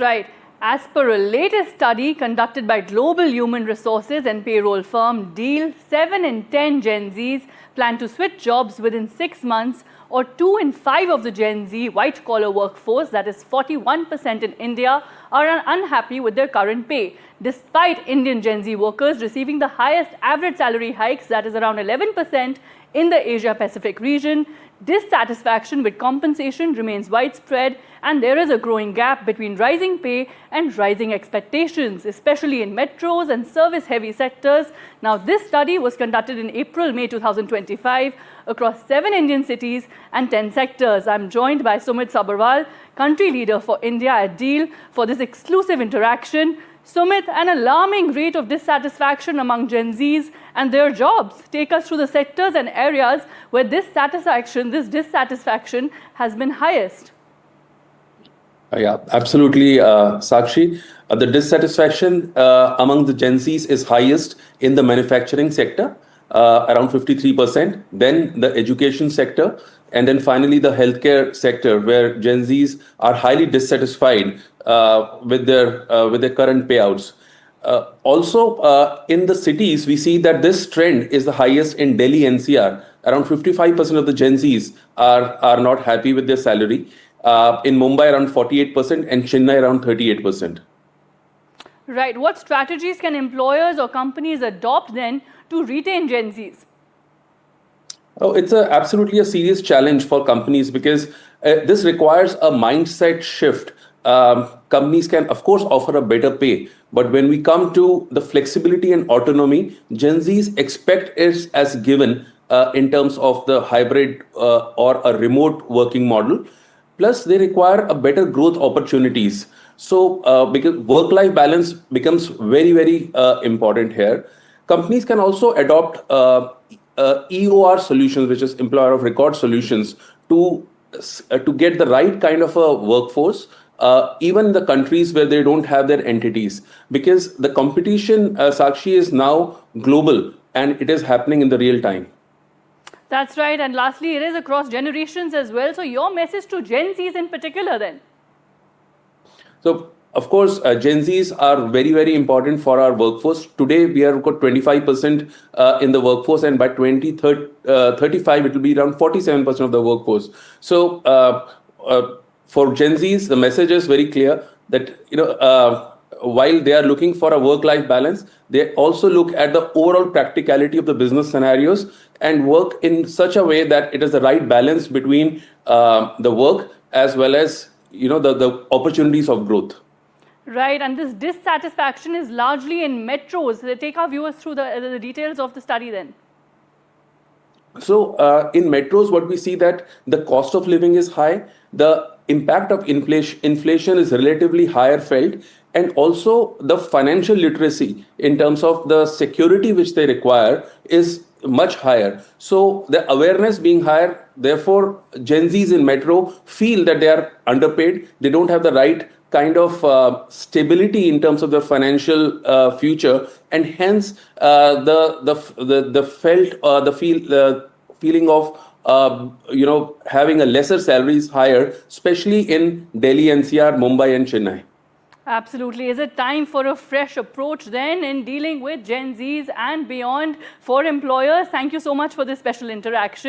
Right. As per a latest study conducted by global human resources and payroll firm Deel, 7 in 10 Gen Zs plan to switch jobs within 6 months, or 2 in 5 of the Gen Z white-collar workforce, that is 41% in India, are unhappy with their current pay, despite Indian Gen Z workers receiving the highest average salary hikes, that is around 11% in the Asia-Pacific region. Dissatisfaction with compensation remains widespread, and there is a growing gap between rising pay and rising expectations, especially in metros and service-heavy sectors. Now, this study was conducted in April-May 2025 across 7 Indian cities and 10 sectors. I'm joined by Sumit Sabharwal, country leader for India at Deel, for this exclusive interaction. Sumit, an alarming rate of dissatisfaction among Gen Zs and their jobs. Take us through the sectors and areas where this dissatisfaction has been highest. Yeah, absolutely, Sakshi. The dissatisfaction among the Gen Zs is highest in the manufacturing sector, around 53%, then the education sector, and then finally the healthcare sector, where Gen Zs are highly dissatisfied with their current payouts. Also, in the cities, we see that this trend is the highest in Delhi NCR. Around 55% of the Gen Zs are not happy with their salary. In Mumbai, around 48%, and Chennai, around 38%. Right. What strategies can employers or companies adopt then to retain Gen Zs? Oh, it's absolutely a serious challenge for companies, because this requires a mindset shift. Companies can, of course, offer a better pay, but when we come to the flexibility and autonomy, Gen Zs expect it as given in terms of the hybrid or a remote working model. Plus, they require a better growth opportunities. So, because work-life balance becomes very, very important here. Companies can also adopt EOR solutions, which is employer of record solutions, to get the right kind of a workforce, even in the countries where they don't have their entities. Because the competition, Sakshi, is now global, and it is happening in the real time. That's right. And lastly, it is across generations as well. So your message to Gen Zs in particular then? So, of course, Gen Zs are very, very important for our workforce. Today, we have got 25% in the workforce, and by 2035, it will be around 47% of the workforce. So, for Gen Zs, the message is very clear that, while they are looking for a work-life balance, they also look at the overall practicality of the business scenarios and work in such a way that it is the right balance between the work as well as the opportunities of growth. Right, and this dissatisfaction is largely in metros. Take our viewers through the details of the study then. So in metros, what we see that the cost of living is high, the impact of inflation is relatively higher felt, and also the financial literacy in terms of the security which they require is much higher. So the awareness being higher, therefore Gen Zs in metro feel that they are underpaid, they don't have the right kind of stability in terms of their financial future, and hence the feeling of having a lesser salary is higher, especially in Delhi NCR, Mumbai, and Chennai. Absolutely. Is it time for a fresh approach then in dealing with Gen Zs and beyond for employers? Thank you so much for this special interaction.